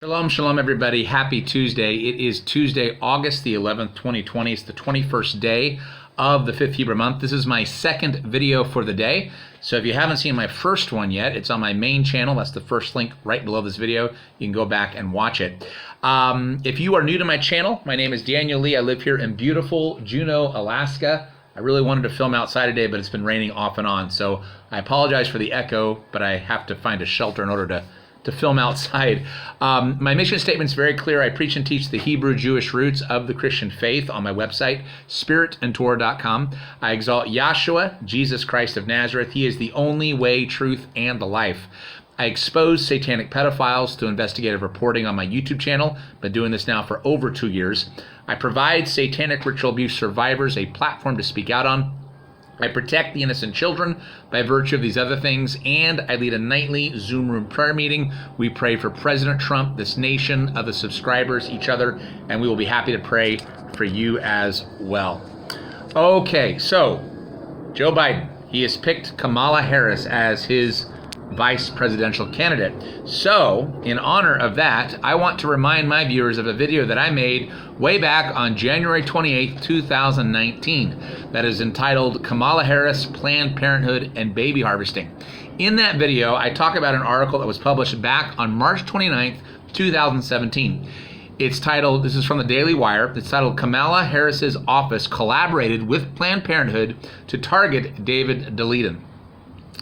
Shalom, shalom, everybody. Happy Tuesday. It is Tuesday, August the 11th, 2020. It's the 21st day of the 5th Hebrew month. This is my second video for the day. So if you haven't seen my first one yet, it's on my main channel. That's the first link right below this video. You can go back and watch it. If you are new to my channel, my name is Daniel Lee. I live here in beautiful Juneau, Alaska. I really wanted to film outside today, but it's been raining off and on. So I apologize for the echo, but I have to find a shelter in order to film outside. My mission statement is very clear. I preach and teach the Hebrew Jewish roots of the Christian faith on my website, spiritandtorah.com. I exalt Yahshua, Jesus Christ of Nazareth. He is the only way, truth, and the life. I expose satanic pedophiles through investigative reporting on my YouTube channel. Been doing this now for over 2 years. I provide satanic ritual abuse survivors a platform to speak out on. I protect the innocent children by virtue of these other things, and I lead a nightly Zoom room prayer meeting. We pray for President Trump, this nation, other subscribers, each other, and we will be happy to pray for you as well. Okay, so Joe Biden, he has picked Kamala Harris as his vice presidential candidate. So, in honor of that, I want to remind my viewers of a video that I made way back on January 28th, 2019, that is entitled Kamala Harris, Planned Parenthood, and Baby Harvesting. In that video, I talk about an article that was published back on March 29th, 2017. It's titled, this is from the Daily Wire, it's titled Kamala Harris's Office Collaborated with Planned Parenthood to Target David Daleiden.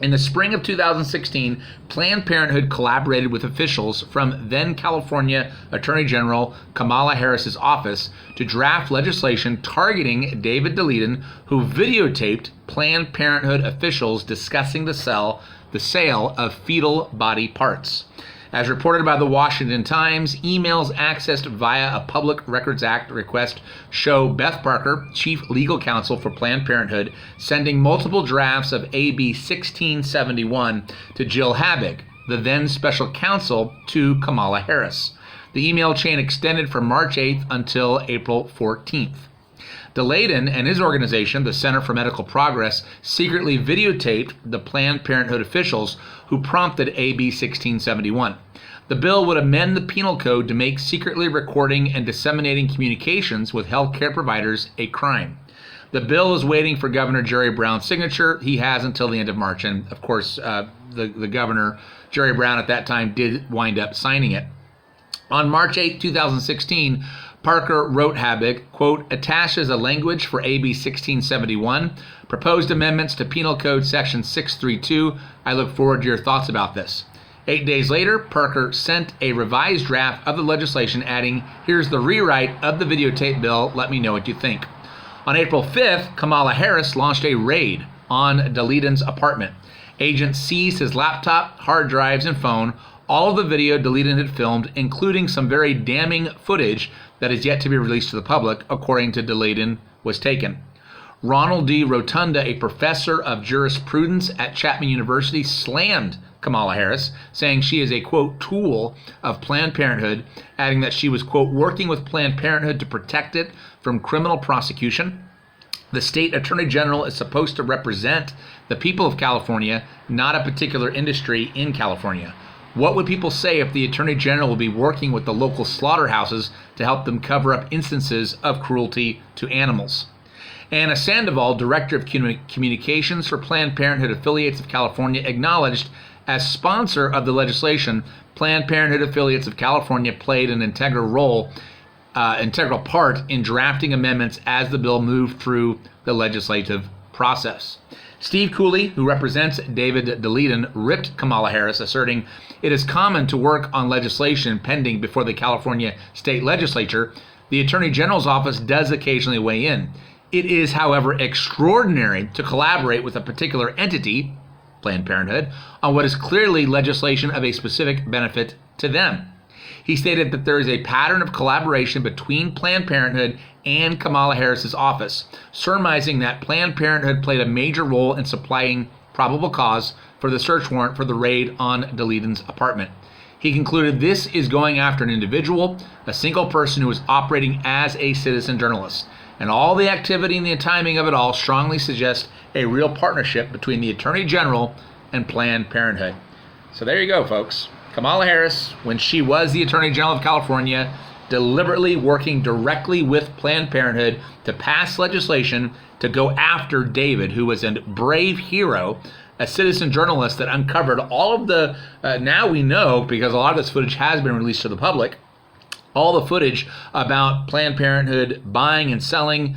In the spring of 2016, Planned Parenthood collaborated with officials from then California Attorney General Kamala Harris's office to draft legislation targeting David Daleiden, who videotaped Planned Parenthood officials discussing the sale of fetal body parts. As reported by the Washington Times, emails accessed via a Public Records Act request show Beth Parker, chief legal counsel for Planned Parenthood, sending multiple drafts of AB 1671 to Jill Habig, the then special counsel to Kamala Harris. The email chain extended from March 8th until April 14th. Daleiden and his organization, the Center for Medical Progress, secretly videotaped the Planned Parenthood officials who prompted AB 1671. The bill would amend the penal code to make secretly recording and disseminating communications with healthcare providers a crime. The bill is waiting for Governor Jerry Brown's signature. He has until the end of March, and of course, the governor, Jerry Brown, at that time did wind up signing it. On March 8, 2016, Parker wrote Habig, quote, attaches a language for AB 1671, proposed amendments to Penal Code Section 632. I look forward to your thoughts about this. 8 days later, Parker sent a revised draft of the legislation, adding, here's the rewrite of the videotape bill. Let me know what you think. On April 5th, Kamala Harris launched a raid on Daleiden's apartment. Agents seized his laptop, hard drives, and phone. All of the video Daleiden had filmed, including some very damning footage that is yet to be released to the public, according to Daleiden, was taken. Ronald D. Rotunda, a professor of jurisprudence at Chapman University, slammed Kamala Harris, saying she is a, quote, tool of Planned Parenthood, adding that she was, quote, working with Planned Parenthood to protect it from criminal prosecution. The state attorney general is supposed to represent the people of California, not a particular industry in California. What would people say if the Attorney General will be working with the local slaughterhouses to help them cover up instances of cruelty to animals? Anna Sandoval, Director of Communications for Planned Parenthood Affiliates of California, acknowledged as sponsor of the legislation, Planned Parenthood Affiliates of California played an integral part in drafting amendments as the bill moved through the legislative process. Steve Cooley, who represents David Daleiden, ripped Kamala Harris, asserting, it is common to work on legislation pending before the California state legislature. The Attorney General's office does occasionally weigh in. It is, however, extraordinary to collaborate with a particular entity, Planned Parenthood, on what is clearly legislation of a specific benefit to them. He stated that there is a pattern of collaboration between Planned Parenthood and Kamala Harris's office, surmising that Planned Parenthood played a major role in supplying probable cause for the search warrant for the raid on Daleiden's apartment. He concluded this is going after an individual, a single person who is operating as a citizen journalist. And all the activity and the timing of it all strongly suggest a real partnership between the Attorney General and Planned Parenthood. So there you go, folks. Kamala Harris, when she was the Attorney General of California, deliberately working directly with Planned Parenthood to pass legislation to go after David, who was a brave hero, a citizen journalist that uncovered all of the, now we know, because a lot of this footage has been released to the public, all the footage about Planned Parenthood buying and selling,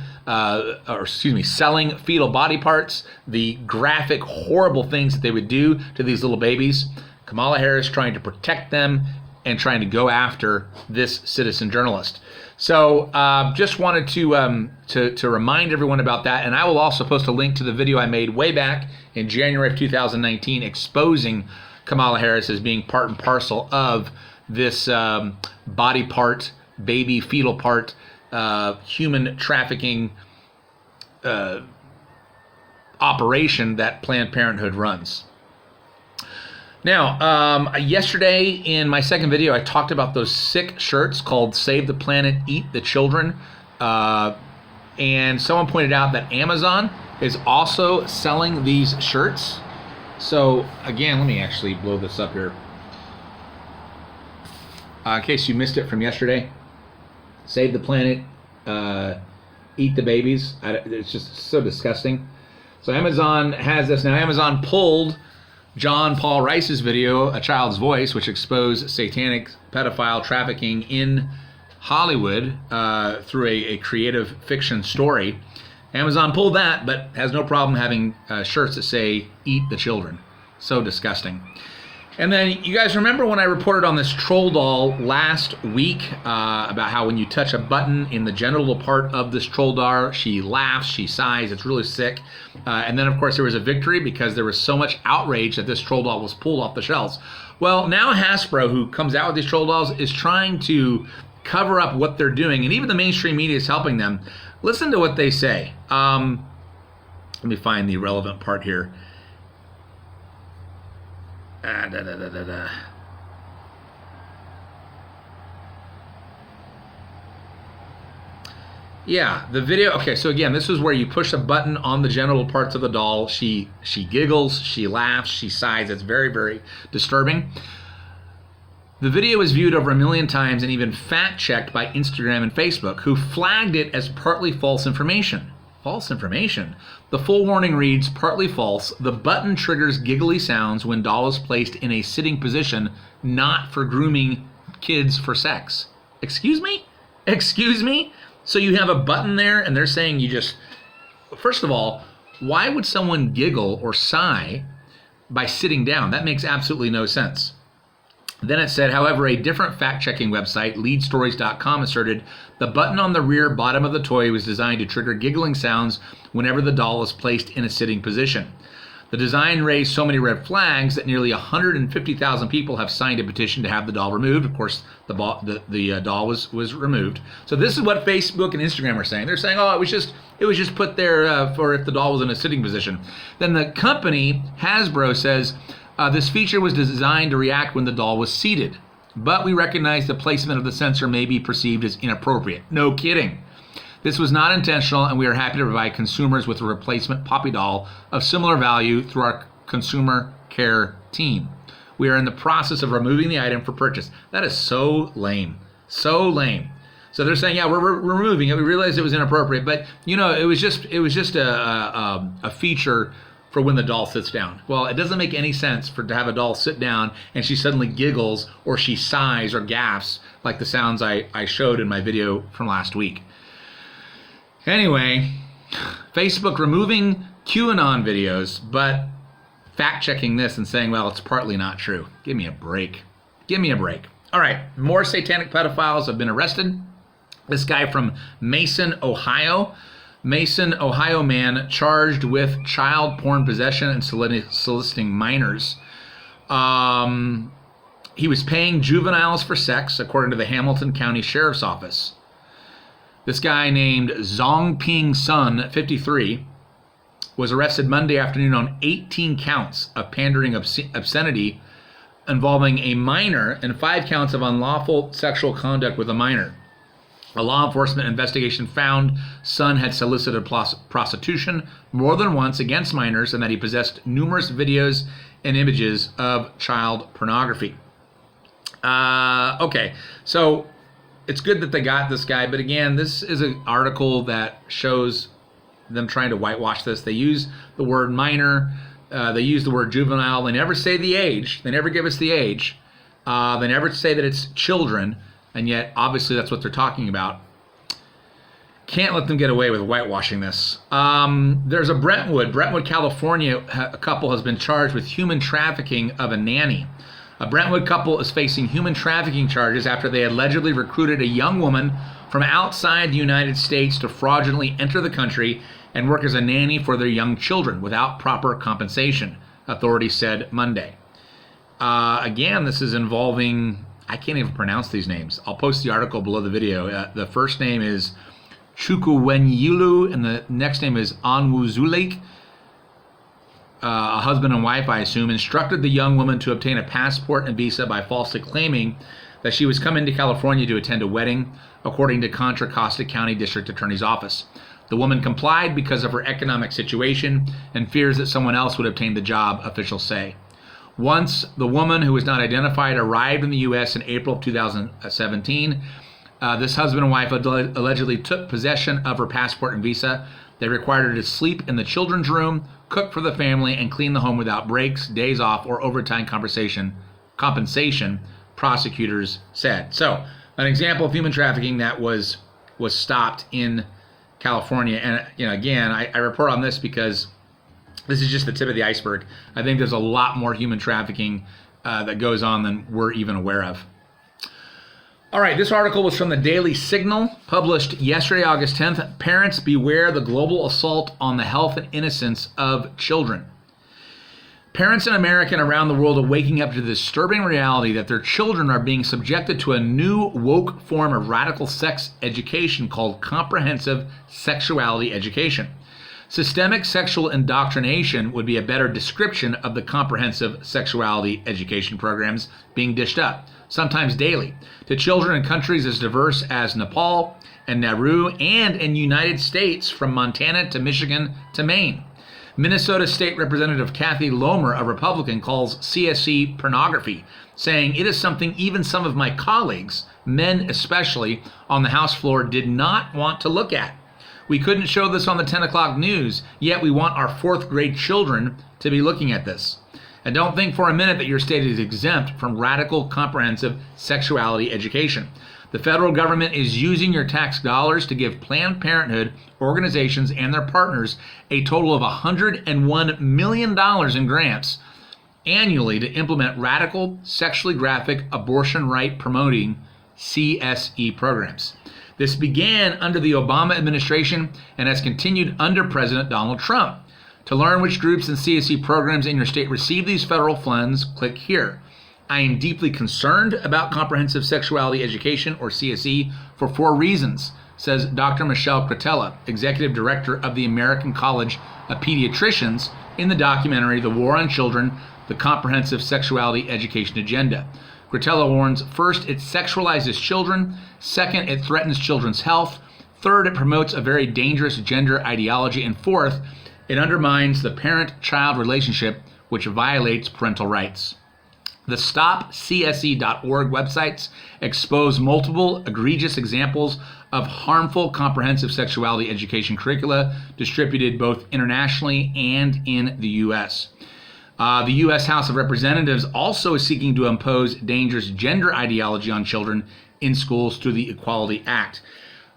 selling fetal body parts, the graphic, horrible things that they would do to these little babies. Kamala Harris trying to protect them and trying to go after this citizen journalist. So just wanted to remind everyone about that. And I will also post a link to the video I made way back in January of 2019 exposing Kamala Harris as being part and parcel of this body part, baby fetal part, human trafficking operation that Planned Parenthood runs. Now, yesterday in my second video, I talked about those sick shirts called Save the Planet, Eat the Children. And someone pointed out that Amazon is also selling these shirts. So again, let me actually blow this up here. In case you missed it from yesterday, Save the Planet, Eat the Babies. It's just so disgusting. So Amazon has this now. Amazon pulled John Paul Rice's video, A Child's Voice, which exposed satanic pedophile trafficking in Hollywood through a creative fiction story. Amazon pulled that, but has no problem having shirts that say, Eat the Children. So disgusting. And then you guys remember when I reported on this troll doll last week about how when you touch a button in the genital part of this troll doll, she laughs, she sighs, it's really sick. And then of course there was a victory because there was so much outrage that this troll doll was pulled off the shelves. Well, now Hasbro, who comes out with these troll dolls, is trying to cover up what they're doing, and even the mainstream media is helping them. Listen to what they say. Let me find the relevant part here. Yeah, the video. Okay, so again, this is where you push a button on the genital parts of the doll. She giggles, she laughs, she sighs. It's very, very disturbing. The video was viewed over 1 million times and even fact-checked by Instagram and Facebook, who flagged it as partly false information. False information. The full warning reads, partly false. The button triggers giggly sounds when doll is placed in a sitting position, not for grooming kids for sex. Excuse me? Excuse me? So you have a button there and they're saying you just... First of all, why would someone giggle or sigh by sitting down? That makes absolutely no sense. Then it said, however, a different fact-checking website, leadstories.com, asserted the button on the rear bottom of the toy was designed to trigger giggling sounds whenever the doll is placed in a sitting position. The design raised so many red flags that nearly 150,000 people have signed a petition to have the doll removed. Of course, the doll was removed. So this is what Facebook and Instagram are saying. They're saying, oh, it was just put there for if the doll was in a sitting position. Then the company, Hasbro, says, this feature was designed to react when the doll was seated, but we recognize the placement of the sensor may be perceived as inappropriate. No kidding. This was not intentional, and we are happy to provide consumers with a replacement Poppy doll of similar value through our consumer care team. We are in the process of removing the item for purchase. That is so lame. So lame. So they're saying, yeah, we're removing it. We realized it was inappropriate, but you know, it was just a feature for when the doll sits down. Well, it doesn't make any sense to have a doll sit down and she suddenly giggles or she sighs or gasps like the sounds I showed in my video from last week. Anyway, Facebook removing QAnon videos, but fact-checking this and saying, well, it's partly not true. Give me a break. Give me a break. All right, more satanic pedophiles have been arrested. This guy from Mason, Ohio. Mason, Ohio man charged with child porn possession and soliciting minors. He was paying juveniles for sex, according to the Hamilton County Sheriff's Office. This guy named Zongping Sun, 53, was arrested Monday afternoon on 18 counts of pandering obscenity involving a minor and 5 counts of unlawful sexual conduct with a minor. A law enforcement investigation found Sun had solicited prostitution more than once against minors and that he possessed numerous videos and images of child pornography. Okay, so it's good that they got this guy, but again, this is an article that shows them trying to whitewash this. They use the word minor, they use the word juvenile. They never say the age. They never give us the age. They never say that it's children, and yet obviously that's what they're talking about. Can't let them get away with whitewashing this. There's a Brentwood, California, a couple has been charged with human trafficking of a nanny. A Brentwood couple is facing human trafficking charges after they allegedly recruited a young woman from outside the United States to fraudulently enter the country and work as a nanny for their young children without proper compensation, authorities said Monday. Again, this is involving, I can't even pronounce these names. I'll post the article below the video. The first name is Chukwuenyulu, and the next name is Onwuzulike. A husband and wife, I assume, instructed the young woman to obtain a passport and visa by falsely claiming that she was coming to California to attend a wedding, according to Contra Costa County District Attorney's Office. The woman complied because of her economic situation and fears that someone else would obtain the job, officials say. Once the woman, who was not identified, arrived in the U.S. in April of 2017, this husband and wife allegedly took possession of her passport and visa. They required her to sleep in the children's room, cook for the family, and clean the home without breaks, days off, or overtime compensation, prosecutors said. So, an example of human trafficking that was stopped in California. And again, I report on this because this is just the tip of the iceberg. I think there's a lot more human trafficking that goes on than we're even aware of. All right, this article was from the Daily Signal, published yesterday, August 10th. Parents, beware the global assault on the health and innocence of children. Parents in America and around the world are waking up to the disturbing reality that their children are being subjected to a new woke form of radical sex education called comprehensive sexuality education. Systemic sexual indoctrination would be a better description of the comprehensive sexuality education programs being dished up, sometimes daily, to children in countries as diverse as Nepal and Nauru, and in United States from Montana to Michigan to Maine. Minnesota State Representative Kathy Lomer, a Republican, calls CSE pornography, saying it is something even some of my colleagues, men especially, on the House floor did not want to look at. We couldn't show this on the 10 o'clock news, yet we want our fourth grade children to be looking at this. And don't think for a minute that your state is exempt from radical, comprehensive sexuality education. The federal government is using your tax dollars to give Planned Parenthood organizations and their partners a total of $101 million in grants annually to implement radical, sexually graphic, abortion right promoting CSE programs. This began under the Obama administration and has continued under President Donald Trump. To learn which groups and CSE programs in your state receive these federal funds, click here. I am deeply concerned about comprehensive sexuality education, or CSE, for 4 reasons, says Dr. Michelle Cretella, Executive Director of the American College of Pediatricians, in the documentary The War on Children, The Comprehensive Sexuality Education Agenda. Cretella warns, first, it sexualizes children. Second, it threatens children's health. Third, it promotes a very dangerous gender ideology. And fourth, it undermines the parent-child relationship, which violates parental rights. The StopCSE.org websites expose multiple egregious examples of harmful comprehensive sexuality education curricula distributed both internationally and in the U.S. The U.S. House of Representatives also is seeking to impose dangerous gender ideology on children in schools through the Equality Act.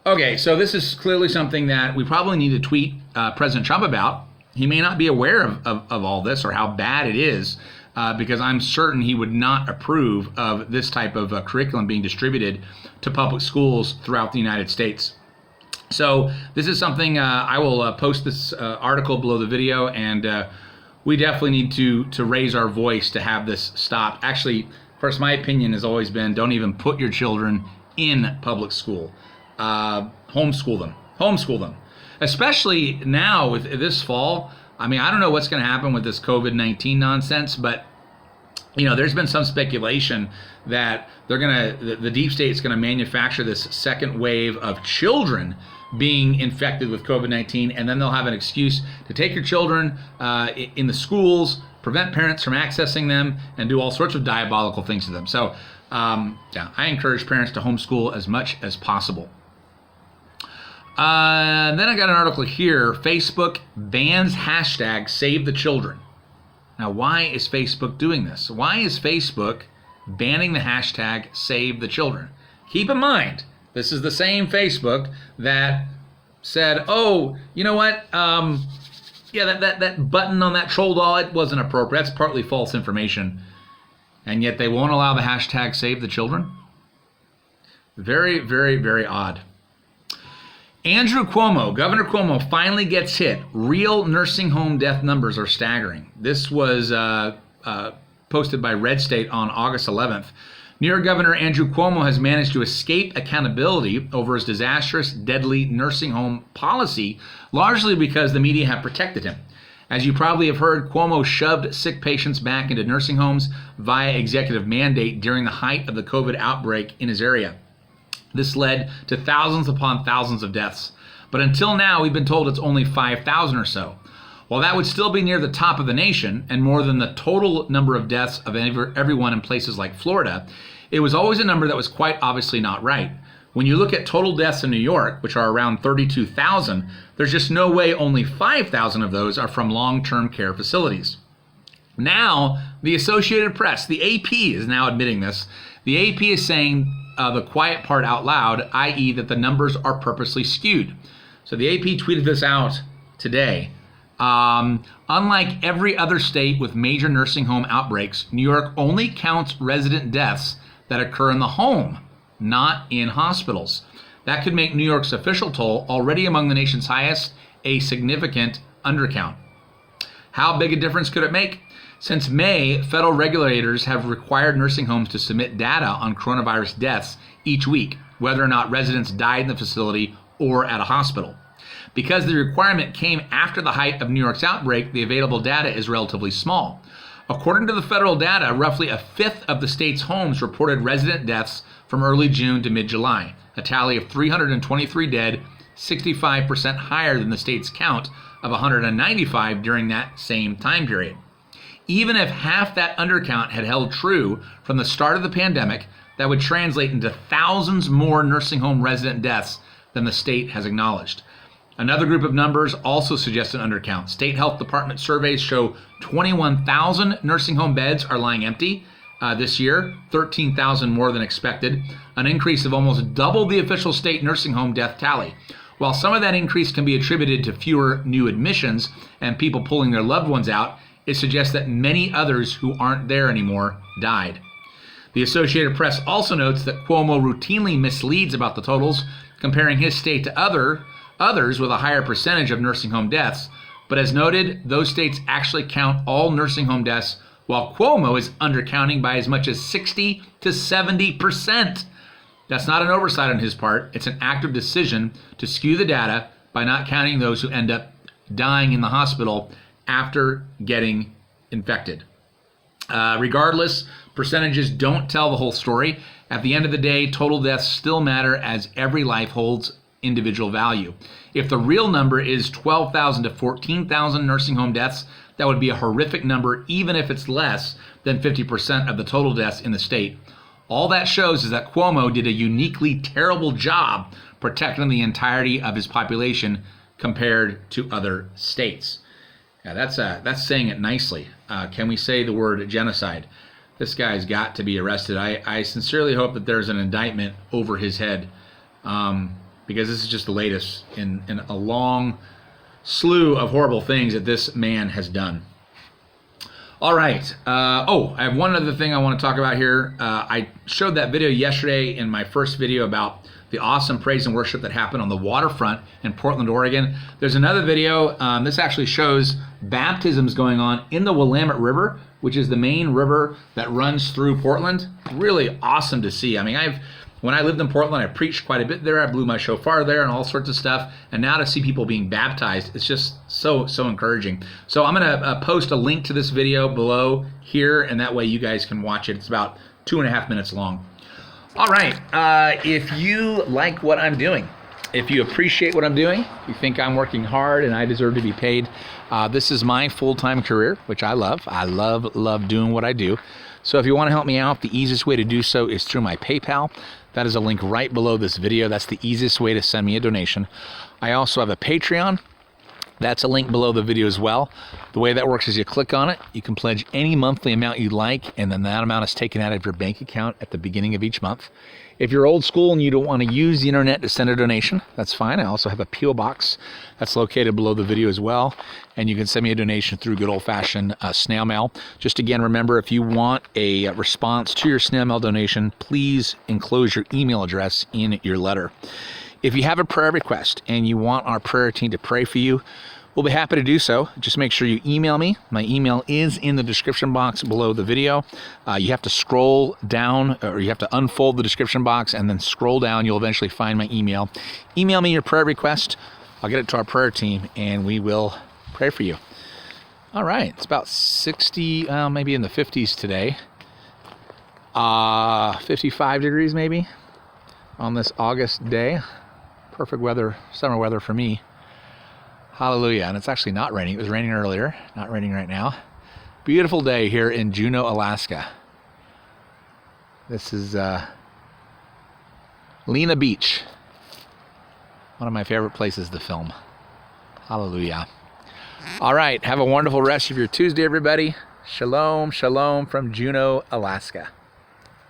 Okay, so this is clearly something that we probably need to tweet President Trump about. He may not be aware of all this or how bad it is, because I'm certain he would not approve of this type of curriculum being distributed to public schools throughout the United States. So this is something I will post this article below the video, and we definitely need to raise our voice to have this stopped. Actually, of course, my opinion has always been don't even put your children in public school. Homeschool them. Especially now with this fall. I mean, I don't know what's going to happen with this COVID-19 nonsense, but there's been some speculation that the deep state's going to manufacture this second wave of children being infected with COVID-19, and then they'll have an excuse to take your children in the schools, prevent parents from accessing them, and do all sorts of diabolical things to them. So Yeah, I encourage parents to homeschool as much as possible. Then I got an article here. Facebook bans hashtag Save the Children. Now, why is Facebook doing this? Why is Facebook banning the hashtag Save the Children? Keep in mind, this is the same Facebook that said, oh, you know what? Yeah, that button on that troll doll, it wasn't appropriate. That's partly false information. And yet they won't allow the hashtag Save the Children? Very, very, very odd. Andrew Cuomo, Governor Cuomo, finally gets hit. Real nursing home death numbers are staggering. This was posted by Red State on August 11th. New York Governor Andrew Cuomo has managed to escape accountability over his disastrous, deadly nursing home policy, largely because the media have protected him. As you probably have heard, Cuomo shoved sick patients back into nursing homes via executive mandate during the height of the COVID outbreak in his area. This led to thousands upon thousands of deaths. But until now, we've been told it's only 5,000 or so. While that would still be near the top of the nation and more than the total number of deaths of everyone in places like Florida, it was always a number that was quite obviously not right. When you look at total deaths in New York, which are around 32,000, there's just no way only 5,000 of those are from long-term care facilities. Now, the Associated Press, the AP is now admitting this. The AP is saying the quiet part out loud, i.e. that the numbers are purposely skewed. So the AP tweeted this out today. Unlike every other state with major nursing home outbreaks, New York only counts resident deaths that occur in the home, not in hospitals. That could make New York's official toll, already among the nation's highest, a significant undercount. How big a difference could it make? Since May, federal regulators have required nursing homes to submit data on coronavirus deaths each week, whether or not residents died in the facility or at a hospital. Because the requirement came after the height of New York's outbreak, the available data is relatively small. According to the federal data, roughly a fifth of the state's homes reported resident deaths from early June to mid-July, a tally of 323 dead, 65% higher than the state's count of 195 during that same time period. Even if half that undercount had held true from the start of the pandemic, that would translate into thousands more nursing home resident deaths than the state has acknowledged. Another group of numbers also suggests an undercount. State health department surveys show 21,000 nursing home beds are lying empty this year, 13,000 more than expected, an increase of almost double the official state nursing home death tally. While some of that increase can be attributed to fewer new admissions and people pulling their loved ones out, it suggests that many others who aren't there anymore died. The Associated Press also notes that Cuomo routinely misleads about the totals, comparing his state to others with a higher percentage of nursing home deaths. But as noted, those states actually count all nursing home deaths, while Cuomo is undercounting by as much as 60 to 70%. That's not an oversight on his part. It's an active decision to skew the data by not counting those who end up dying in the hospital after getting infected. Regardless, percentages don't tell the whole story. At the end of the day, total deaths still matter as every life holds individual value. If the real number is 12,000 to 14,000 nursing home deaths, that would be a horrific number, even if it's less than 50% of the total deaths in the state. All that shows is that Cuomo did a uniquely terrible job protecting the entirety of his population compared to other states. Yeah, that's saying it nicely. Can we say the word genocide? This guy's got to be arrested. I sincerely hope that there's an indictment over his head, because this is just the latest in a long slew of horrible things that this man has done. All right. I have one other thing I want to talk about here. I showed that video yesterday in my first video about the awesome praise and worship that happened on the waterfront in Portland, Oregon. There's another video. This actually shows baptisms going on in the Willamette River, which is the main river that runs through Portland. Really awesome to see. I mean, when I lived in Portland, I preached quite a bit there. I blew my shofar there and all sorts of stuff. And now to see people being baptized, it's just so encouraging. So I'm going to post a link to this video below here, and that way you guys can watch it. It's about 2.5 minutes long. All right. If you like what I'm doing, if you appreciate what I'm doing, you think I'm working hard and I deserve to be paid, this is my full-time career, which I love. I love doing what I do. So if you want to help me out, the easiest way to do so is through my PayPal. That is a link right below this video. That's the easiest way to send me a donation. I also have a Patreon. That's a link below the video as well. The way that works is you click on it, you can pledge any monthly amount you like, and then that amount is taken out of your bank account at the beginning of each month. If you're old school and you don't want to use the internet to send a donation, that's fine. I also have a P.O. box that's located below the video as well, and you can send me a donation through good old-fashioned snail mail. Just again, remember, if you want a response to your snail mail donation, please enclose your email address in your letter. If you have a prayer request and you want our prayer team to pray for you, we'll be happy to do so. Just make sure you email me. My email is in the description box below the video. You have to scroll down, or you have to unfold the description box and then scroll down. You'll eventually find my email. Email me your prayer request. I'll get it to our prayer team and we will pray for you. All right, it's about 60, maybe in the 50s today. 55 degrees maybe on this August day. Perfect weather, summer weather for me. Hallelujah. And it's actually not raining. It was raining earlier, not raining right now. Beautiful day here in Juneau, Alaska. This is Lena Beach. One of my favorite places to film. Hallelujah. All right. Have a wonderful rest of your Tuesday, everybody. Shalom, shalom from Juneau, Alaska.